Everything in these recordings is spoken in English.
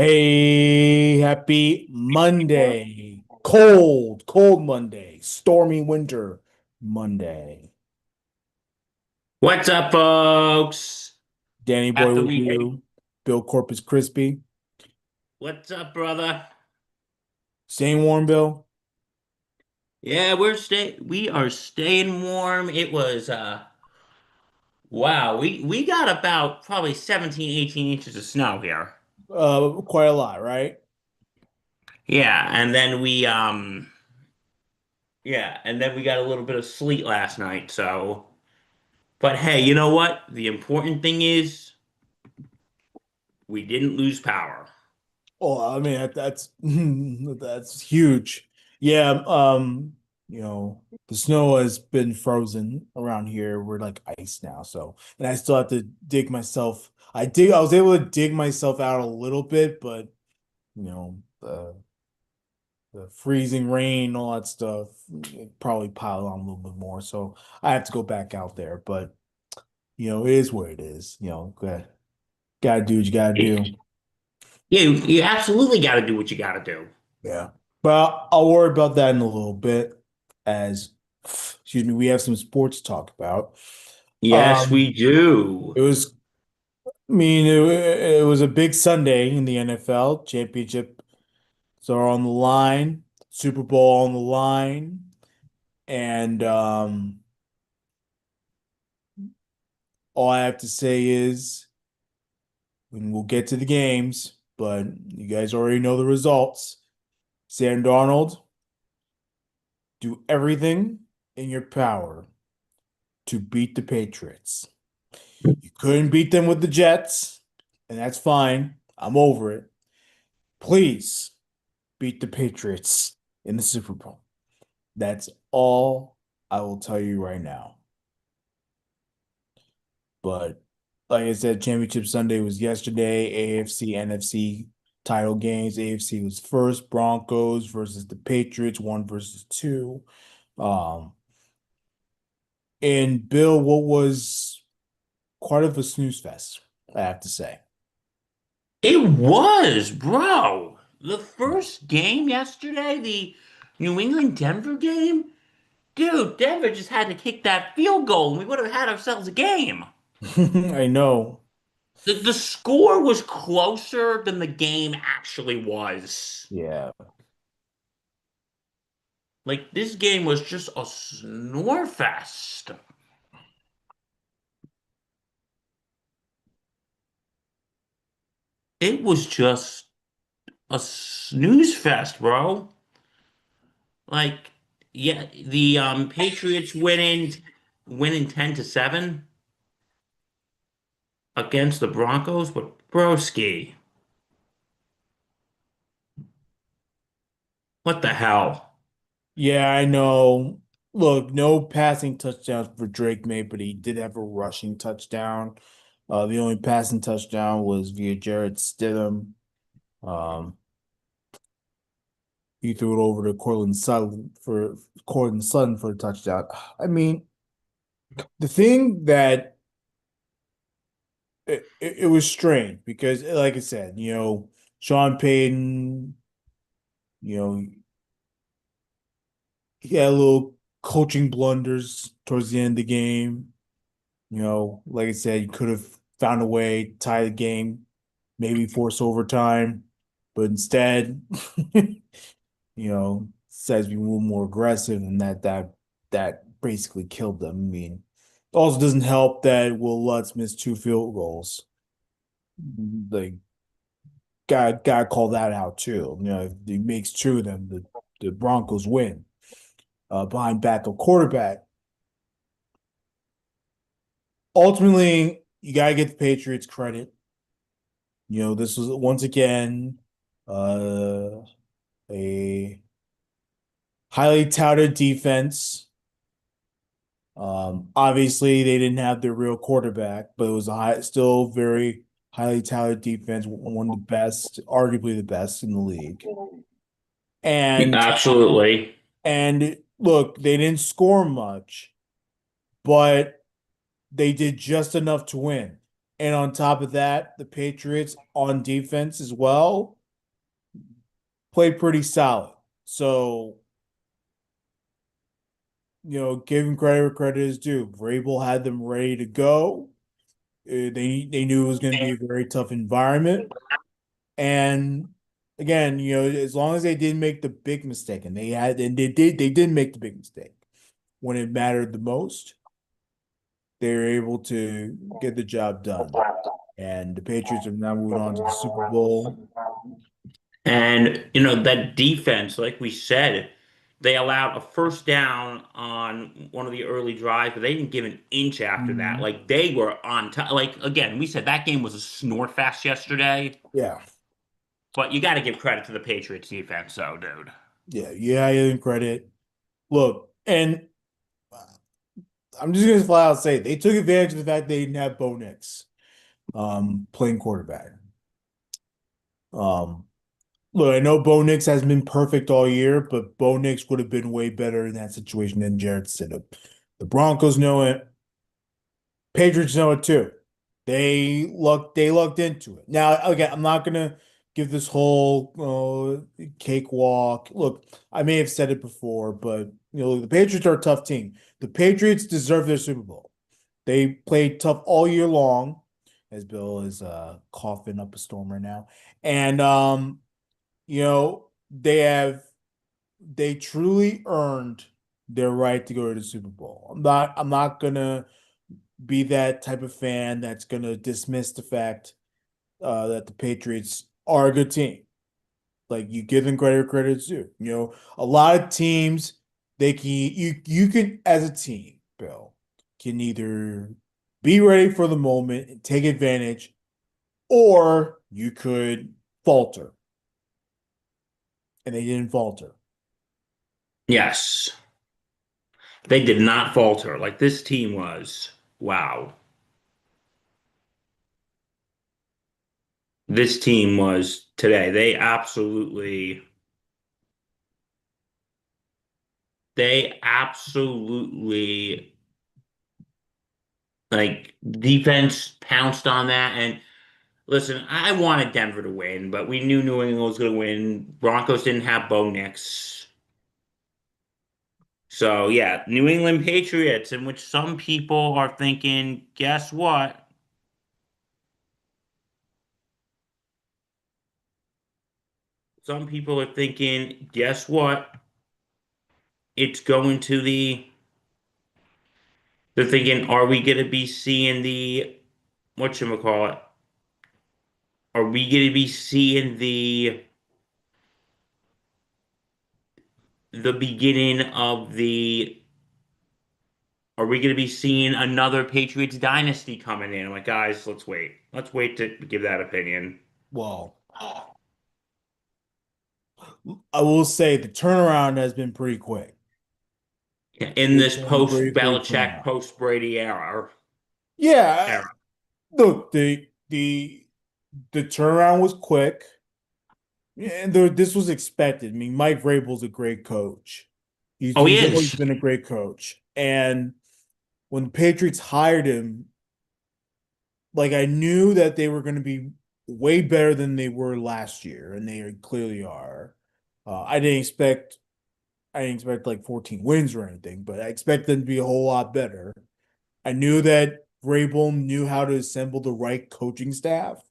Hey, happy Monday. Cold Monday. Stormy winter Monday. What's up, folks? Danny Boy After with we, you. Bill Corpus Crispy. what's up, brother? Staying warm, Bill. Yeah, we are staying warm. It was wow, we got about probably 17, 18 inches of snow here. Quite a lot, right? Yeah, and then we got a little bit of sleet last night, so but hey, you know what? The important thing is we didn't lose power. Oh, I mean that's that's huge. Yeah, the snow has been frozen around here. We're like ice now, so and I still have to dig myself. I was able to dig myself out a little bit, but the freezing rain, all that stuff, it probably piled on a little bit more. So I have to go back out there. But it is what it is. Gotta do what you gotta do. Yeah, you absolutely got to do what you got to do. Yeah. But I'll worry about that in a little bit as excuse me, we have some sports to talk about. Yes, Um, we do. it was I mean it was a big Sunday in the NFL. Championships are on the line, Super Bowl on the line, and all I have to say is and we'll get to the games, but you guys already know the results. Sam Darnold, do everything in your power to beat the Patriots. You couldn't beat them with the Jets, and that's fine. I'm over it. Please beat the Patriots in the Super Bowl. That's all I will tell you right now. But like I said, Championship Sunday was yesterday. AFC, NFC title games. AFC was first. Broncos versus the Patriots, one versus two. Um, and Bill, what was quite of a snooze fest, I have to say. It was, bro. The Yeah. first game yesterday, the New England Denver game, dude, Denver just had to kick that field goal and we would have had ourselves a game. I know. The score was closer than the game actually was. Yeah. Like, this game was just a snore fest. It was just a snooze fest, bro. Like, yeah, the Patriots winning 10-7 against the Broncos, but broski, what the hell? Yeah, I know. Look, no passing touchdowns for Drake May, but he did have a rushing touchdown. The only passing touchdown was via Jarrett Stidham. Um, he threw it over to Cortland Sutton for a touchdown. I mean, the thing that it was strange because, like I said, Sean Payton, you know, he had a little coaching blunders towards the end of the game. Like I said, you could have found a way to tie the game, maybe force overtime, but instead, says be a little more aggressive, and that basically killed them. I mean, it also doesn't help that Will Lutz missed two field goals. Like, got call that out too. If he makes two of them, the Broncos win. Behind backup quarterback. Ultimately, you gotta get the Patriots credit. This was once again uh, a highly touted defense. Obviously, they didn't have their real quarterback, but it was still very highly touted defense, one of the best, arguably the best in the league. And Absolutely. and look, they didn't score much, but they did just enough to win. And on top of that, the Patriots on defense as well played pretty solid. So, give him credit where credit is due. Vrabel had them ready to go. They knew it was going to be a very tough environment. And again, as long as they didn't make the big mistake, and they did make the big mistake when it mattered the most, they were able to get the job done. And the Patriots are now moving on to the Super Bowl. And, that defense, like we said, they allowed a first down on one of the early drives, but they didn't give an inch after that. Mhm. Like they were on top. Like again, we said that game was a snort fest yesterday, Yeah, but you got to give credit to the Patriots defense, though, dude. yeah, I give them credit. Look, and I'm just gonna flat out say they took advantage of the fact they didn't have Bo Nix playing quarterback. Um, Look, I know Bo Nix has been perfect all year, but Bo Nix would have been way better in that situation than Jarrett Stidham. The Broncos know it. Patriots know it too. They lucked into it. Now, again, I'm not gonna give this whole cakewalk. Look, I may have said it before, but the Patriots are a tough team. The Patriots deserve their Super Bowl. They played tough all year long, as Bill is coughing up a storm right now. And they truly earned their right to go to the Super Bowl. I'm not gonna be that type of fan that's gonna dismiss the fact that the Patriots are a good team. Like you give them credit where credit's due. A lot of teams you can as a team, Bill, can either be ready for the moment and take advantage, or you could falter. And they didn't falter. Yes, they did not falter. Like this team was, wow. This team was today. They absolutely like defense pounced on that. And listen, I wanted Denver to win, but we knew New England was going to win. Broncos didn't have Bo Nix. So yeah, New England Patriots, in which some people are thinking, guess what? Some people are thinking, guess what? It's going to they're thinking, are we going to be seeing the, whatchamacallit? Are we going to be seeing the beginning of are we going to be seeing another Patriots dynasty coming in? I'm like, guys, let's wait. Let's wait to give that opinion. Well, I will say the turnaround has been pretty quick. In It's this been a post pretty quick Belichick, turnaround. post Brady Yeah, era. look, the turnaround was quick, and this was expected. I mean, Mike Vrabel's a great coach. He's Oh, he he's always is. been a great coach, and when the Patriots hired him, like I knew that they were going to be way better than they were last year, and they clearly are. I didn't expect like 14 wins or anything, but I expect them to be a whole lot better. I knew that Vrabel knew how to assemble the right coaching staff.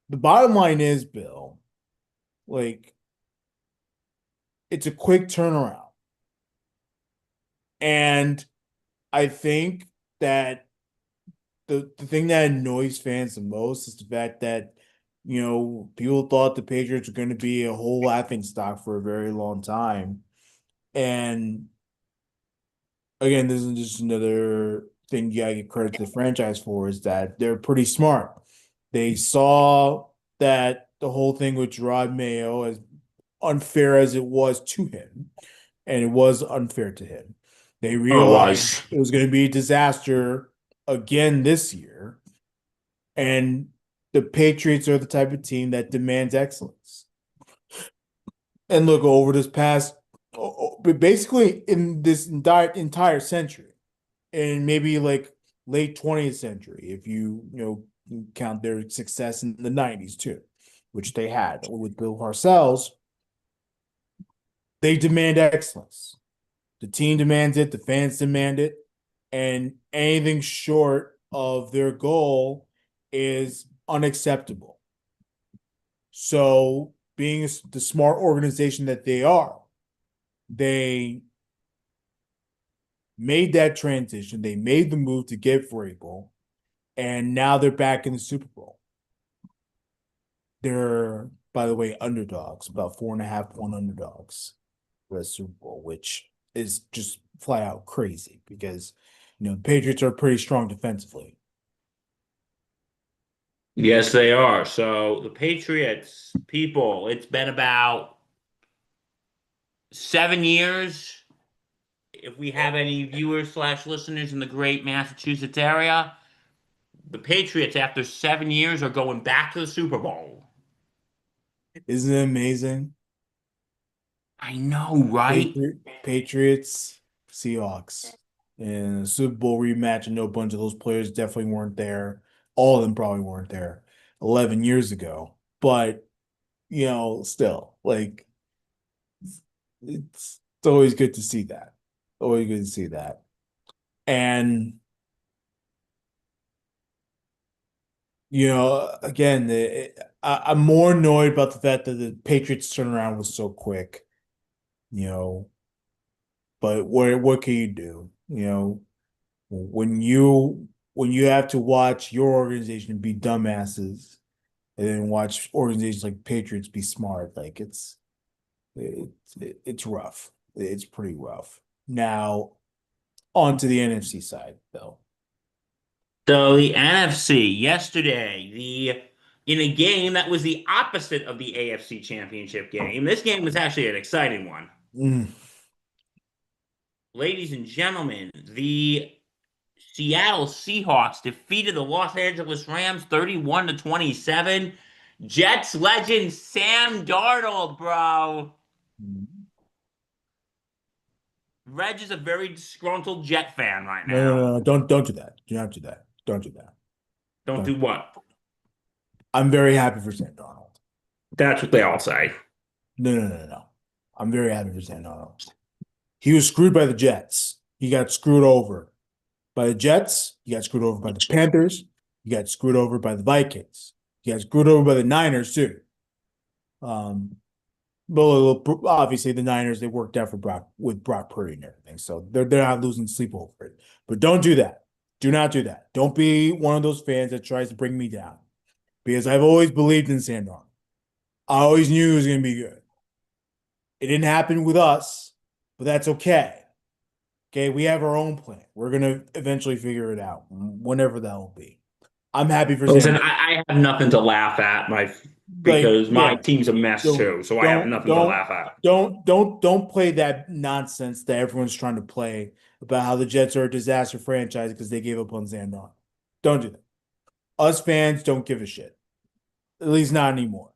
The bottom line is, Bill, like it's a quick turnaround. And I think that the thing that annoys fans the most is the fact that, people thought the Patriots were going to be a whole laughing stock for a very long time. And again, this is just another thing you gotta get credit to the franchise for is that they're pretty smart. They saw that the whole thing with Gerard Mayo, as unfair as it was to him, and it was unfair to him, they Oh, it realized was. it was going to be a disaster again this year. And the Patriots are the type of team that demands excellence. And look, over this past, but basically in this entire century, and maybe like late 20th century, if count their success in the 90s too, which they had with Bill Parcells. They demand excellence. The team demands it, the fans demand it, and anything short of their goal is unacceptable. So, being the smart organization that they are, they made that transition. They made the move to get Vrabel, and now they're back in the Super Bowl. They're, by the way, underdogs, about 4.5 point underdogs for the Super Bowl, which is just flat out crazy because the Patriots are pretty strong defensively. Yes, they are. So the Patriots, people, it's been about 7 years. If we have any viewers slash listeners in the great Massachusetts area, the Patriots, after 7 years, are going back to the Super Bowl. Isn't it amazing? I know, right? Patriots, Seahawks, and Super Bowl rematch. I know a bunch of those players definitely weren't there. All of them probably weren't there 11 years ago. But, still, like, it's always good to see that. Always good to see that. And, again, I'm more annoyed about the fact that the Patriots turnaround was so quick, you know, but what can you do? When you have to watch your organization be dumbasses and then watch organizations like Patriots be smart, like it's rough. It's pretty rough. Now, on to the NFC side, though. So the NFC yesterday, the in a game that was the opposite of the AFC Championship game. This game was actually an exciting one. Mm. Ladies and gentlemen, the Seattle Seahawks defeated the Los Angeles Rams 31 to 27. Jets legend Sam Darnold, bro. Reg is a very disgruntled Jet fan right No, no, now. no, no, don't do that. Do not do that. Don't do that. Don't Don't. do what? I'm very happy for Sam Darnold. That's what they all say. No, no, no, no, no. I'm very happy for Sam Darnold. He was screwed by the Jets. He got screwed over by the Jets. He got screwed over by the Panthers. He got screwed over by the Vikings. He got screwed over by the Niners too. Um, but obviously the Niners, they worked out for Brock Purdy and everything, so they're not losing sleep over it. But don't do that. Do not do that. Don't be one of those fans that tries to bring me down because I've always believed in Sam Darnold. I always knew he was going to be good. It didn't happen with us, but that's okay. Okay, we have our own plan. We're gonna eventually figure it out, whenever that will be. I'm happy for Listen, Sam. I have nothing to laugh at, my Like, because my yeah, team's a mess don't too, so I have don't nothing to don't laugh at. don't play that nonsense that everyone's trying to play about how the Jets are a disaster franchise because they gave up on Sam Darnold. Don't do that. Us fans don't give a shit. At least not anymore.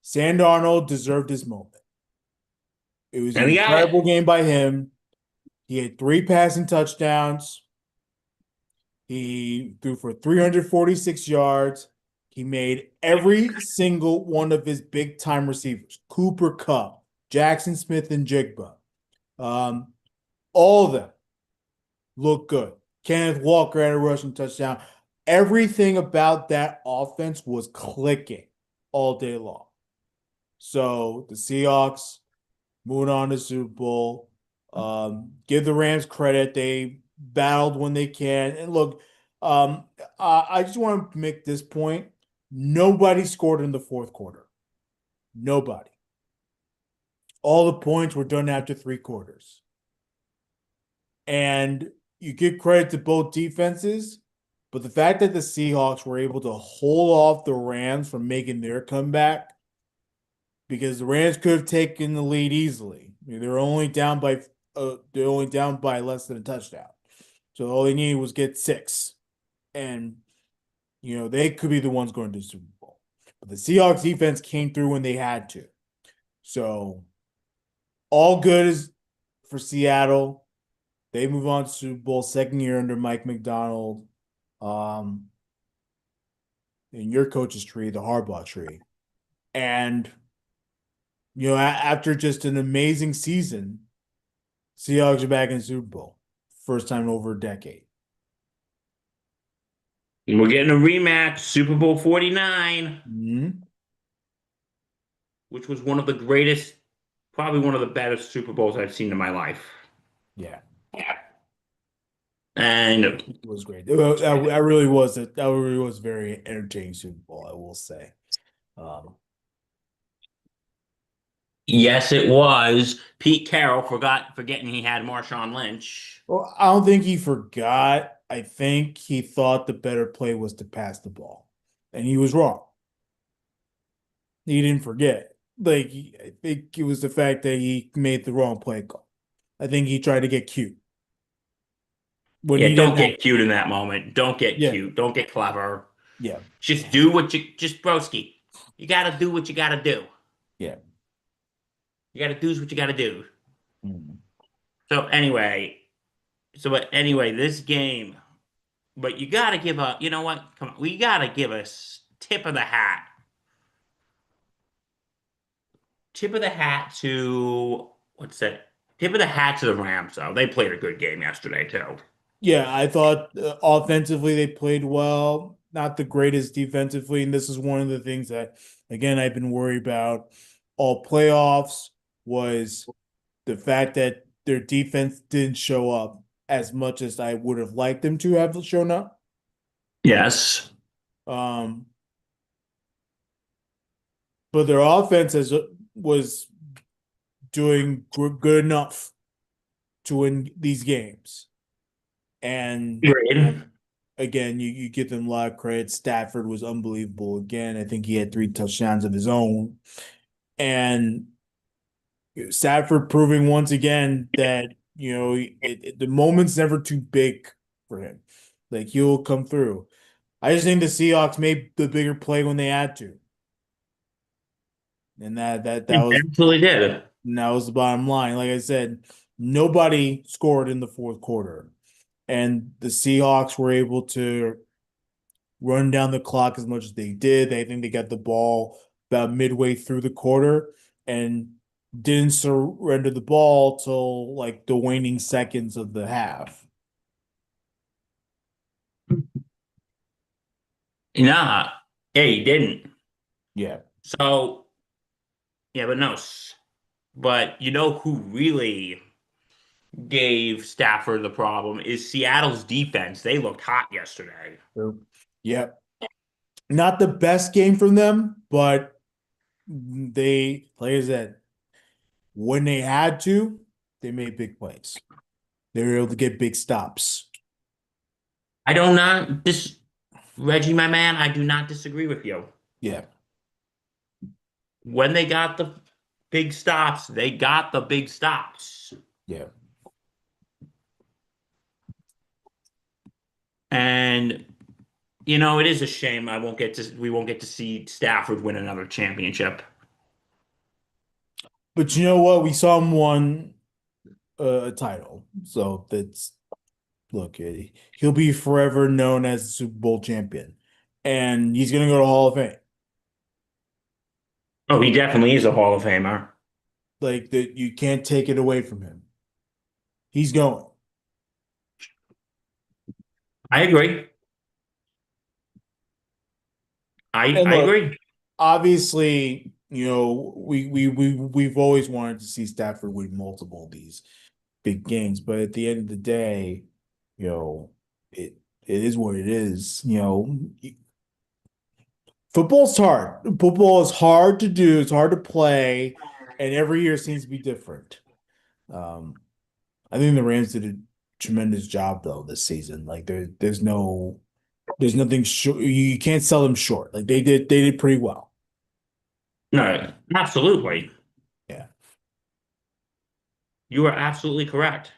Sam Darnold deserved this moment. It was an And he got it. incredible game by him. He had 3 passing touchdowns. He threw for 346 yards. He made every single one of his big time receivers, Cooper Kupp, Jackson Smith, and Jigba. Um, all of them look good. Kenneth Walker had a rushing touchdown. Everything about that offense was clicking all day long. So the Seahawks moving on to Super Bowl. Give the Rams credit. They battled when they can. And look, I just want to make this point. Nobody scored in the fourth quarter. Nobody. All the points were done after 3 quarters. And you give credit to both defenses, but the fact that the Seahawks were able to hold off the Rams from making their comeback, because the Rams could have taken the lead easily. I mean, they're only down by less than a touchdown. So all they needed was get 6. And they could be the ones going to the Super Bowl. But the Seahawks defense came through when they had to. So all good is for Seattle. They move on to Super Bowl second year under Mike McDonald. Um, in your coach's tree, the Harbaugh tree. And after just an amazing season, Seahawks are back in the Super Bowl. First time in over a decade. And we're getting a rematch, Super Bowl 49, Hmm. which was one of the greatest, probably one of the better Super Bowls I've seen in my life. Yeah, And it was great. That really was it. That really was very entertaining Super Bowl, I will say. Um, yes, it was. Pete Carroll forgetting he had Marshawn Lynch. well, I don't think he forgot. I think he thought the better play was to pass the ball, and he was wrong. He didn't forget. I think it was the fact that he made the wrong play call. I think he tried to get cute when Yeah, he didn't don't have. get cute in that moment. Don't get Yeah, cute. Don't get clever. yeah, Just broski. You gotta do what you gotta do. yeah. You gotta do what you gotta do. Mm. So anyway, but anyway, this game, but you gotta give a, you know what? Come on, we gotta give us tip of the hat. Tip of the hat to what's that? Tip of the hat to the Rams, though. They played a good game yesterday, too. Yeah, I thought offensively they played well, not the greatest defensively, and this is one of the things that, again, I've been worried about all playoffs was the fact that their defense didn't show up as much as I would have liked them to have shown up. Yes. Um, but their offense was doing good enough to win these games. And Agreed. again, you give them a lot of credit. Stafford was unbelievable again. I think he had 3 touchdowns of his own. And Stafford proving once again that, the moment's never too big for him. Like he'll come through. I just think the Seahawks made the bigger play when they had to. And They absolutely did. that was the bottom line. Like I said, nobody scored in the fourth quarter. And the Seahawks were able to run down the clock as much as they did. I think they got the ball about midway through the quarter and didn't surrender the ball till like the waning seconds of the half. Nah. Yeah, he didn't. Yeah. So, yeah, but no. But you know who really gave Stafford the problem is Seattle's defense. They looked hot yesterday. So, yeah. Not the best game from them, but they, like I said, when they had to, they made big plays. They were able to get big stops. I do not dis Reggie, my man, I do not disagree with you. Yeah. When they got the big stops, they got the big stops. Yeah. And it is a shame we won't get to see Stafford win another championship. But you know what? We saw him won a title. So that's look, he'll be forever known as the Super Bowl champion, and he's gonna go to Hall of Fame. Oh, he definitely is a Hall of Famer. Like that, you can't take it away from him. He's going. I agree. And I look, agree. obviously, we've always wanted to see Stafford win multiple of these big games, but at the end of the day, you know, it it is what it is. Football's hard. Football is hard to do. It's hard to play, and every year seems to be different. Um, I think the Rams did a tremendous job though this season. Like there's nothing short. You can't sell them short. Like they did pretty well. No, absolutely. Yeah. You are absolutely correct.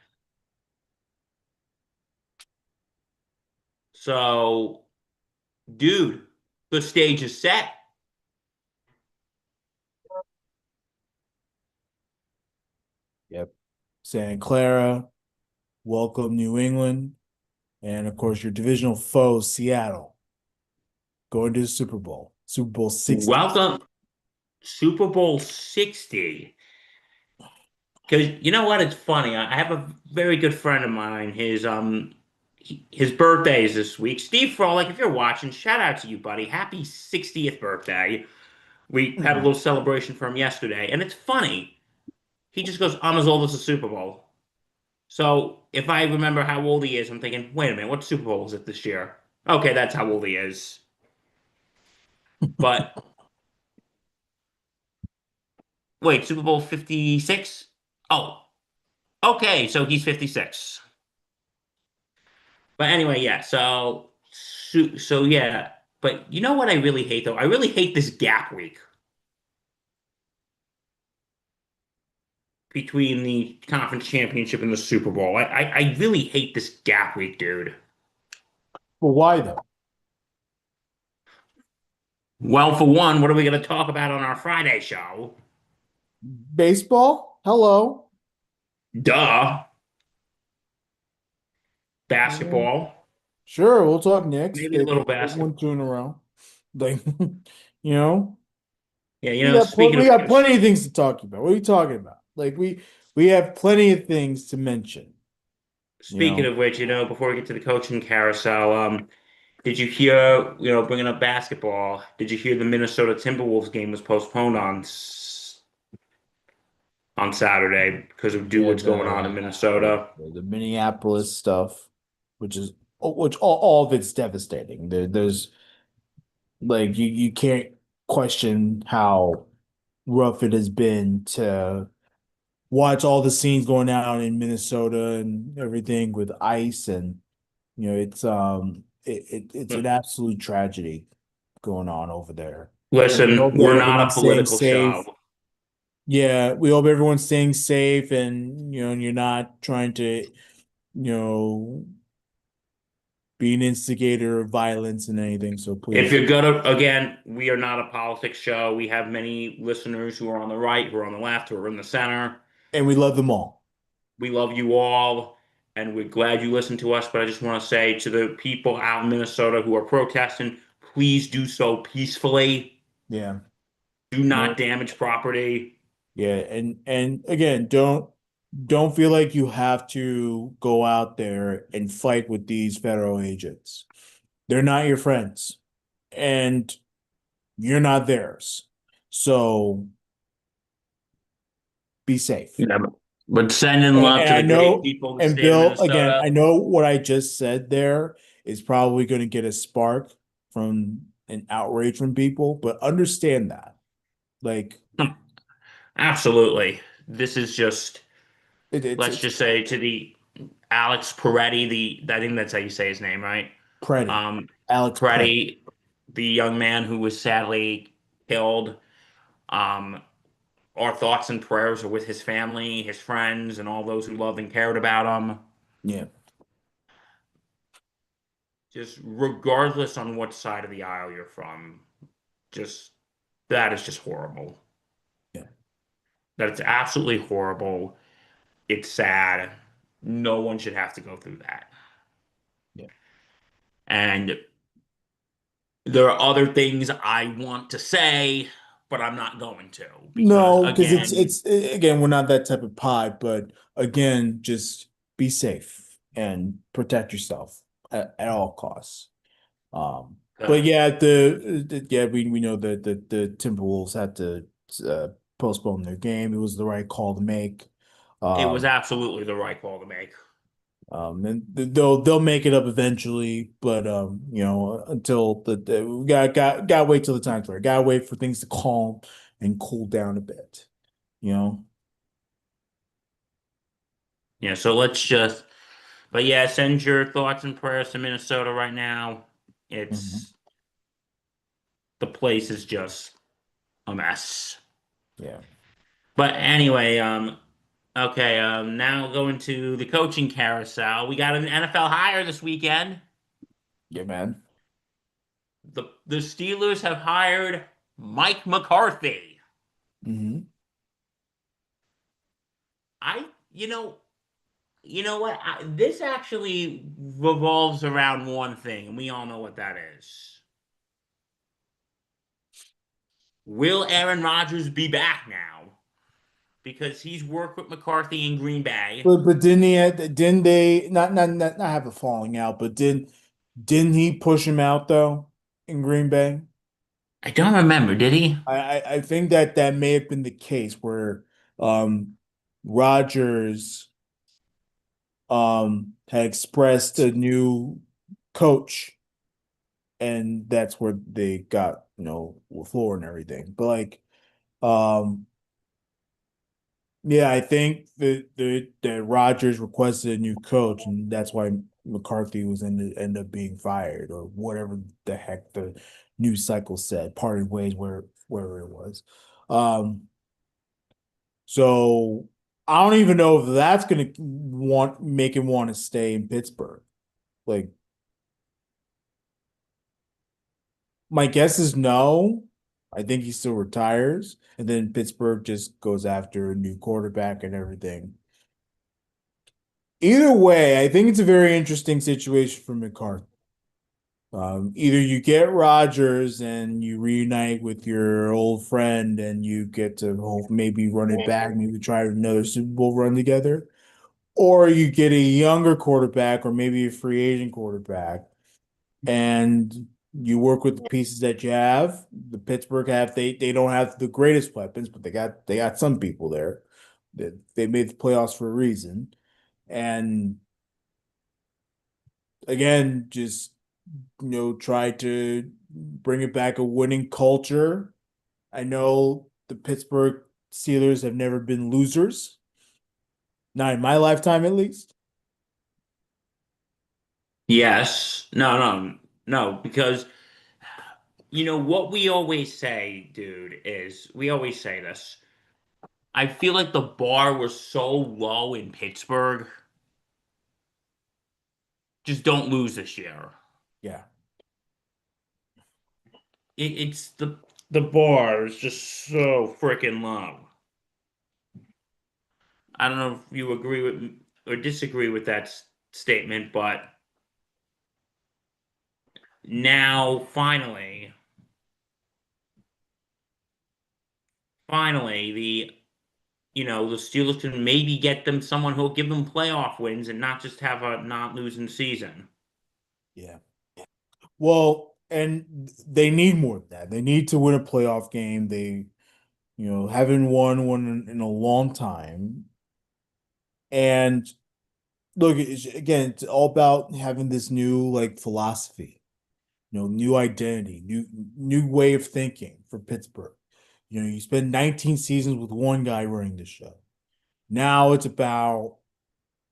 So, dude, the stage is set. Yep. Santa Clara, welcome New England, and of course your divisional foe, Seattle, going to the Super Bowl, Super Bowl 60. Welcome Super Bowl 60. Because you know what? It's funny. I have a very good friend of mine. His birthday is this week. Steve Frolic, if you're watching, shout out to you, buddy. Happy 60th birthday. We had a little Mhm. celebration for him yesterday, and it's funny. He just goes, "I'm as old as the Super Bowl." So if I remember how old he is, I'm thinking, wait a minute, what Super Bowl is it this year? Okay, that's how old he is. But wait, Super Bowl 56? Oh, okay, so he's 56. But anyway, yeah, so yeah. But you know what I really hate though? I really hate this gap week between the conference championship and the Super Bowl. I really hate this gap week, dude. But why though? Well, for one, what are we going to talk about on our Friday show? Baseball? Hello. Duh, Mm, basketball, Sure, we'll talk Knicks. maybe a little They basketball. won two in a row. Like, you know, Yeah, we speaking of got which, plenty of things to talk about. What are you talking about? Like we have plenty of things to mention. You know, before we get to the coaching carousel, did you hear, bringing up basketball, did you hear the Minnesota Timberwolves game was postponed on Saturday because of yeah, what's going on in Minnesota? the Minneapolis stuff, which all of it's devastating. There's like you can't question how rough it has been to watch all the scenes going down in Minnesota and everything with ice and it's an absolute tragedy going on over there. And we Listen, hope that we're not a everyone's staying political show. safe. Yeah, we hope everyone's staying safe and and you're not trying to, be an instigator of violence and anything. So If please. you're gonna, again, we are not a politics show. We have many listeners who are on the right, who are on the left, who are in the center. And we love them all. We love you all, and we're glad you listened to us. But I just want to say to the people out in Minnesota who are protesting, please do so peacefully. Yeah. Do not No. damage property. Yeah, and again, don't feel like you have to go out there and fight with these federal agents. They're not your friends, and you're not theirs. So be safe. Yeah, but sending And, love and to I the great know, people of the and state of Bill, again, Minnesota. I know what I just said there is probably going to get a spark from an outrage from people, but understand that. Like Absolutely. This is just, let's it's just say to the Alex Peretti, I think that's how you say his name, right? Preddy, Um, Alex Preddy. Peretti, the young man who was sadly killed. Um, our thoughts and prayers are with his family, his friends, and all those who loved and cared about him. Yeah, Just regardless on what side of the aisle you're from, just that is just horrible. yeah, That's absolutely horrible. It's sad. No one should have to go through that. yeah. And there are other things I want to say, but I'm not going to because, No, because again, it's again, we're not that type of pod, but again, just be safe and protect yourself at all costs. But uh, yeah, yeah, we know that the Timberwolves had to uh, postpone their game. It was the right call to make. it was Um, absolutely the right call to make. and they'll make it up eventually, but until we got to wait till the time's right. Got to wait for things to calm and cool down a bit. You know. Yeah, so let's just, but yeah, send your thoughts and prayers to Minnesota right now. Mhm. It's, the place is just a mess. Yeah, But anyway, okay, now going to the coaching carousel. We got an NFL hire this weekend. yeah, man. The Steelers have hired Mike McCarthy. Hmm. I, you know, You know what? This actually revolves around one thing, and we all know what that is. Will Aaron Rodgers be back now? Because he's worked with McCarthy in Green Bay. But didn't they not have a falling out, but didn't he push him out though in Green Bay? I don't remember, did he? I think that that may have been the case where um Rodgers had expressed a new coach, and that's where they got, LaFleur and everything. But like um yeah, I think that Rodgers requested a new coach, and that's why McCarthy was end up being fired or whatever the heck the news cycle said, parted ways wherever it was. Um, so I don't even know if that's gonna want make him want to stay in Pittsburgh. Like my guess is no. I think he still retires, and then Pittsburgh just goes after a new quarterback and everything. Either way, I think it's a very interesting situation for McCarthy. Either you get Rodgers and you reunite with your old friend and you get to maybe run it back, maybe try another Super Bowl run together, or you get a younger quarterback or maybe a free agent quarterback and you work with the pieces that you have. The Pittsburgh have they don't have the greatest weapons, but they got some people there. They made the playoffs for a reason. And again, just try to bring it back a winning culture. I know the Pittsburgh Steelers have never been losers, not in my lifetime at least. Yes. No, no, no, because what we always say, dude, is we always say this. I feel like the bar was so low in Pittsburgh. Just don't lose this year. Yeah. It's the bar is just so freaking low. I don't know if you agree with or disagree with that statement, but now finally, the Steelers can maybe get them someone who'll give them playoff wins and not just have a not losing season. Yeah. Well, and they need more of that. They need to win a playoff game. They, haven't won one in a long time. And look, again, it's all about having this new like philosophy, new identity, new way of thinking for Pittsburgh. You spend 19 seasons with one guy running the show. Now it's about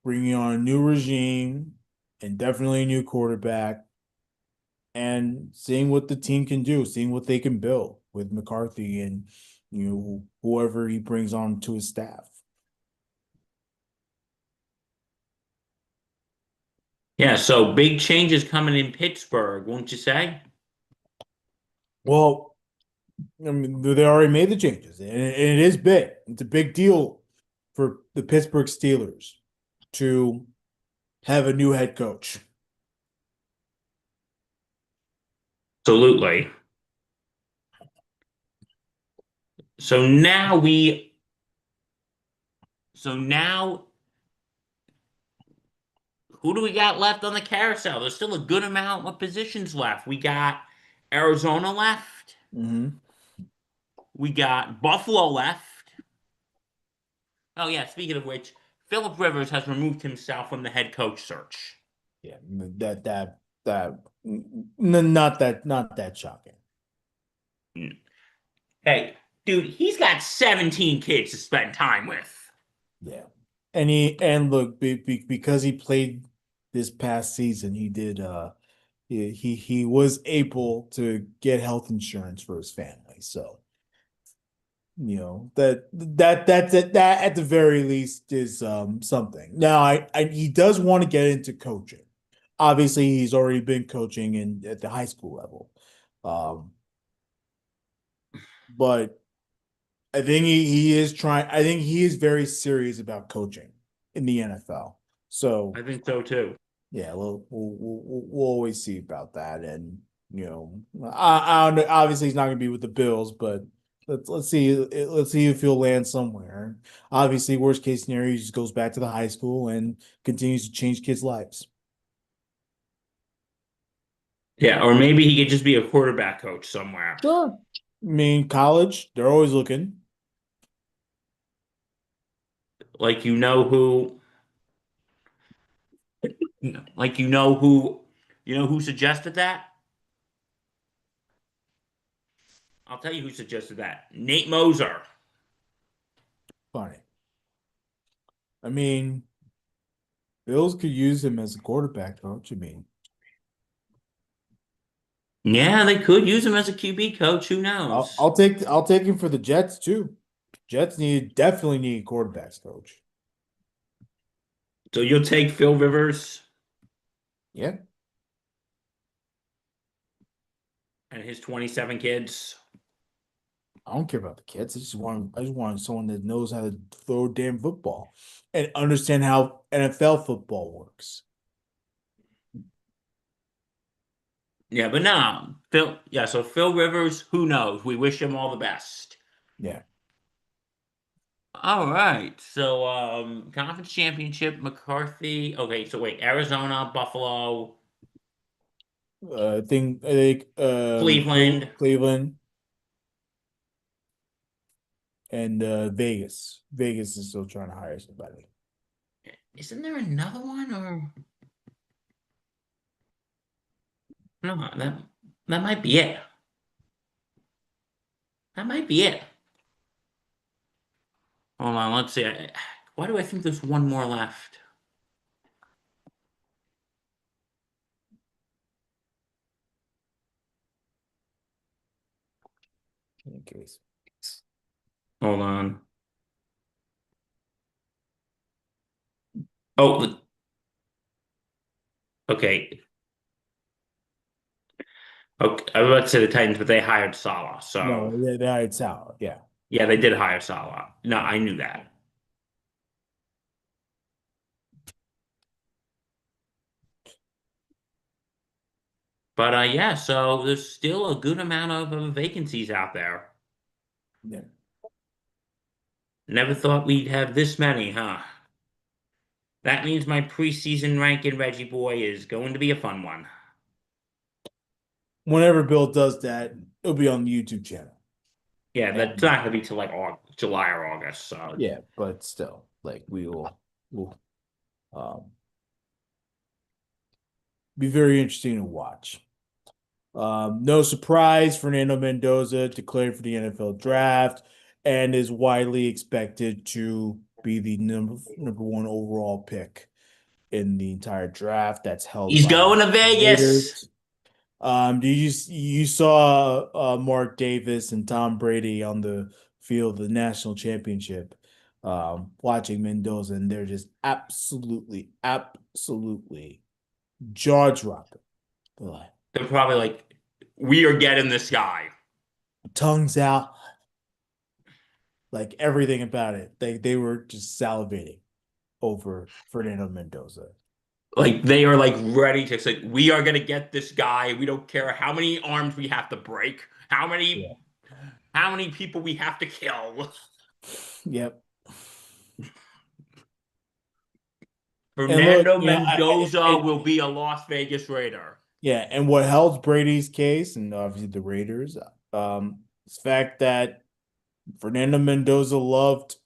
bringing on a new regime and definitely a new quarterback and seeing what the team can do, seeing what they can build with McCarthy and whoever he brings on to his staff. Yeah, so big changes coming in Pittsburgh, won't you say? Well, I mean, they already made the changes, and it is big. It's a big deal for the Pittsburgh Steelers to have a new head coach. Absolutely. So now we so now who do we got left on the carousel? There's still a good amount of positions left. We got Arizona left. Hmm. We got Buffalo left. Oh yeah, speaking of which, Philip Rivers has removed himself from the head coach search. Yeah, not that shocking. Hey, dude, he's got 17 kids to spend time with. Yeah, and look, because he played this past season, he did. He was able to get health insurance for his family, so that at the very least is something. Now, he does want to get into coaching. Obviously, he's already been coaching in at the high school level, um, but I think he is trying. I think he is very serious about coaching in the NFL. So I think so too. yeah, we'll always see about that. And I don't know, obviously he's not going to be with the Bills, but let's see if he'll land somewhere. Obviously, worst case scenario, he just goes back to the high school and continues to change kids' lives. Yeah, or maybe he could just be a quarterback coach somewhere. Sure. I mean, college, they're always looking. Like you know who suggested that? I'll tell you who suggested that. Nate Moser. Funny. I mean, Bills could use him as a quarterback coach. I mean, Yeah, they could use him as a QB coach. Who I'll, knows? I'll take I'll take him for the Jets too. Jets definitely need a quarterbacks coach. So you'll take Phil Rivers Yeah, and his 27 kids. I don't care about the kids. I just want someone that knows how to throw a damn football and understand how NFL football works. Yeah, but no, Phil. Yeah, so Phil Rivers. Who knows? We wish him all the best. Yeah. All right. So, conference championship, McCarthy. Okay, so wait, Arizona, Buffalo, I think Cleveland. Cleveland and Vegas. Vegas is still trying to hire somebody. Isn't there another one or no? That might be it. That might be it. Hold on, let's see. Why do I think there's one more left? In case. Hold on. Oh, okay. Okay. I was about to say the Titans, but they hired Salah. No, So they hired Sal. Yeah. yeah, they did hire Salah. No, I knew that. But yeah, so there's still a good amount of vacancies out there. Yeah. Never thought we'd have this many, huh? That means my preseason ranking Reggie Boy is going to be a fun one. Whenever Bill does that, it'll be on the YouTube channel. Yeah, that's And not going to be till like July or August. So yeah, but still, like we'll um be very interesting to watch. No surprise, Fernando Mendoza declared for the NFL draft and is widely expected to be the number one overall pick in the entire draft. That's held he's by going to the Vegas. Raiders. You saw Mark Davis and Tom Brady on the field of the national championship, watching Mendoza, and they're just absolutely jaw dropping. They're like, They're probably like, we are getting this guy. tongues out, like everything about it. They were just salivating over Fernando Mendoza. Like they are like ready to say, we are going to get this guy. We don't care how many arms we have to break, Yeah. how many people we have to kill. Yep. And look, Fernando Mendoza I will be a Las Vegas Raider. yeah, and what helps Brady's case, and obviously the Raiders, is the fact that Fernando Mendoza loved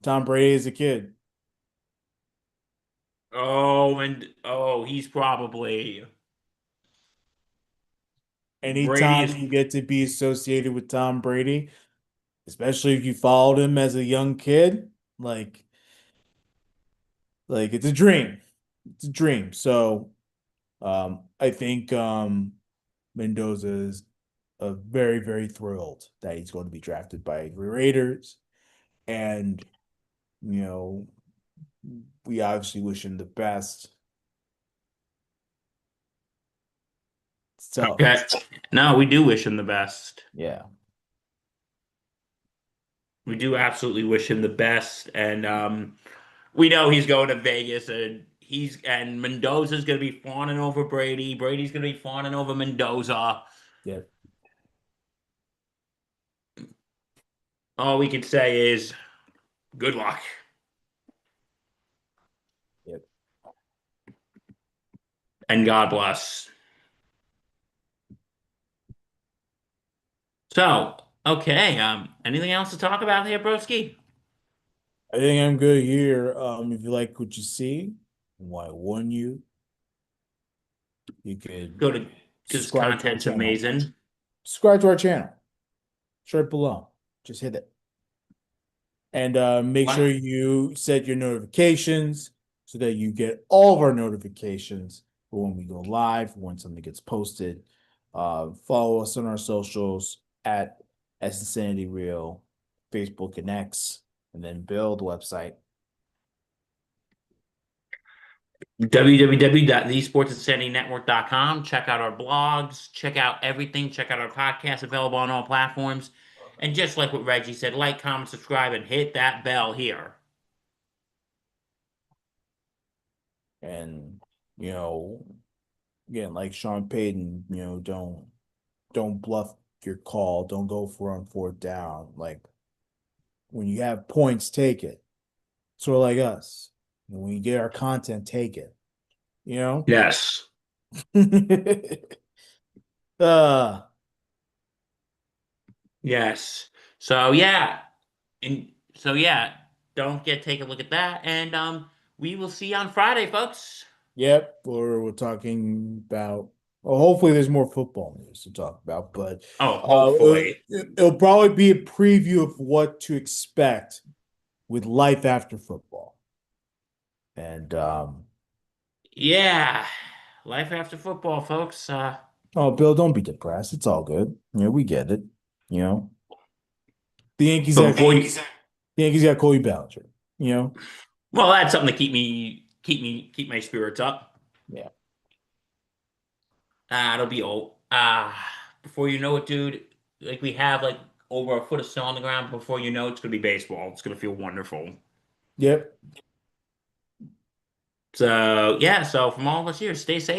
Tom Brady as a kid. He's probably Brady Anytime is you get to be associated with Tom Brady, especially if you followed him as a young kid, like it's a dream. It's a dream. So I think Mendoza is very thrilled that he's going to be drafted by the Raiders. And, you know, we obviously wish him the best. It's tough. okay. No, we do wish him the best. Yeah. We do absolutely wish him the best, and we know he's going to Vegas, and and Mendoza's gonna be fawning over Brady. Brady's gonna be fawning over Mendoza. Yep. All we can say is good luck Yep. and God bless. So, okay, anything else to talk about here, broski? I think I'm good here. If you like what you see, why wouldn't you? You could Go to because subscribe to our content's channel. amazing. Subscribe to our channel. It's right below. Just hit it. And make sure What? you set your notifications so that you get all of our notifications for when we go live, when something gets posted. Follow us on our socials at Insanity Real, Facebook and X, and then build website. www.thesportsinsanitynetwork.com. Check out our blogs, check out everything, check out our podcast available on all platforms. And just like what Reggie said, like, comment, subscribe, and hit that bell here. And you know, again, like Sean Payton, don't bluff your call. Don't go for on fourth down. Like when you have points, take it. Sort of like us. When you get our content, take it. You know? Yes. uh Yes. So yeah. And so yeah, don't get take a look at that. And we will see you on Friday, folks. yep, we're talking about well, hopefully there's more football news to talk about, but Oh, hopefully. it'll probably be a preview of what to expect with life after football. And Yeah. Life after football, folks. oh, Bill, don't be depressed. It's all good. Yeah, we get it. You know, the Yankees But got before you the Yankees got Cody Bellinger. You know, well, that's something to keep my spirits up. yeah. It'll be old. Before you know it, dude, like we have like over a foot of snow on the ground. Before you know, it's gonna be baseball. It's gonna feel wonderful. Yep. So yeah, so from all of us here, stay safe.